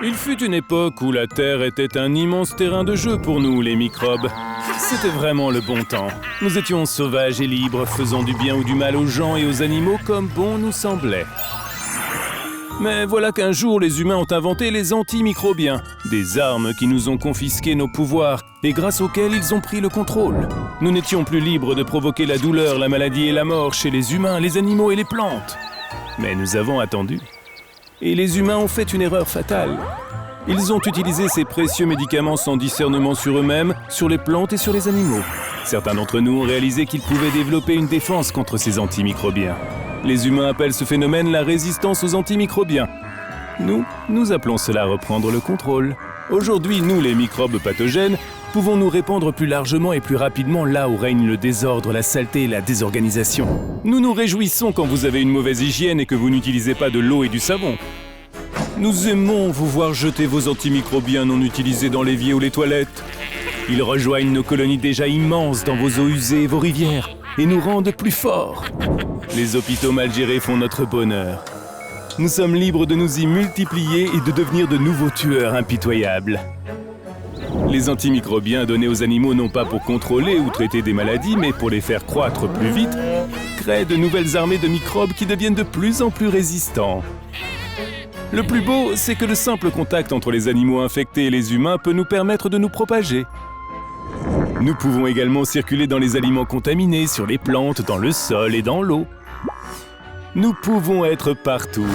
Il fut une époque où la Terre était un immense terrain de jeu pour nous, les microbes. C'était vraiment le bon temps. Nous étions sauvages et libres, faisant du bien ou du mal aux gens et aux animaux comme bon nous semblait. Mais voilà qu'un jour, les humains ont inventé les antimicrobiens, des armes qui nous ont confisqué nos pouvoirs et grâce auxquelles ils ont pris le contrôle. Nous n'étions plus libres de provoquer la douleur, la maladie et la mort chez les humains, les animaux et les plantes. Mais nous avons attendu. Et les humains ont fait une erreur fatale. Ils ont utilisé ces précieux médicaments sans discernement sur eux-mêmes, sur les plantes et sur les animaux. Certains d'entre nous ont réalisé qu'ils pouvaient développer une défense contre ces antimicrobiens. Les humains appellent ce phénomène la résistance aux antimicrobiens. Nous appelons cela reprendre le contrôle. Aujourd'hui, nous, les microbes pathogènes, pouvons nous répandre plus largement et plus rapidement là où règne le désordre, la saleté et la désorganisation. Nous nous réjouissons quand vous avez une mauvaise hygiène et que vous n'utilisez pas de l'eau et du savon. Nous aimons vous voir jeter vos antimicrobiens non utilisés dans l'évier ou les toilettes. Ils rejoignent nos colonies déjà immenses dans vos eaux usées et vos rivières et nous rendent plus forts. Les hôpitaux mal gérés font notre bonheur. Nous sommes libres de nous y multiplier et de devenir de nouveaux tueurs impitoyables. Les antimicrobiens donnés aux animaux non pas pour contrôler ou traiter des maladies, mais pour les faire croître plus vite, créent de nouvelles armées de microbes qui deviennent de plus en plus résistants. Le plus beau, c'est que le simple contact entre les animaux infectés et les humains peut nous permettre de nous propager. Nous pouvons également circuler dans les aliments contaminés, sur les plantes, dans le sol et dans l'eau. Nous pouvons être partout.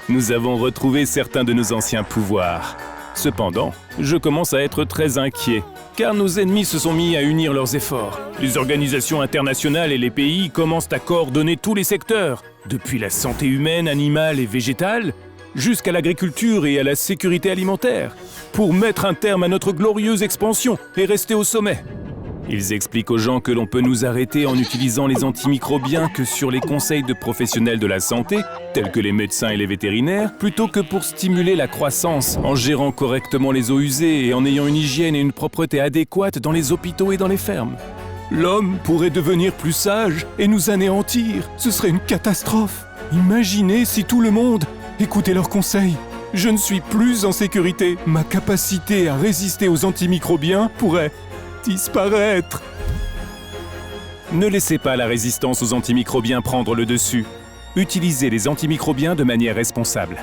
Nous avons retrouvé certains de nos anciens pouvoirs. Cependant, je commence à être très inquiet, car nos ennemis se sont mis à unir leurs efforts. Les organisations internationales et les pays commencent à coordonner tous les secteurs, depuis la santé humaine, animale et végétale, jusqu'à l'agriculture et à la sécurité alimentaire, pour mettre un terme à notre glorieuse expansion et rester au sommet. Ils expliquent aux gens que l'on peut nous arrêter en utilisant les antimicrobiens que sur les conseils de professionnels de la santé, tels que les médecins et les vétérinaires, plutôt que pour stimuler la croissance en gérant correctement les eaux usées et en ayant une hygiène et une propreté adéquates dans les hôpitaux et dans les fermes. L'homme pourrait devenir plus sage et nous anéantir. Ce serait une catastrophe. Imaginez si tout le monde écoutait leurs conseils. Je ne suis plus en sécurité. Ma capacité à résister aux antimicrobiens pourrait disparaître. Ne laissez pas la résistance aux antimicrobiens prendre le dessus. Utilisez les antimicrobiens de manière responsable.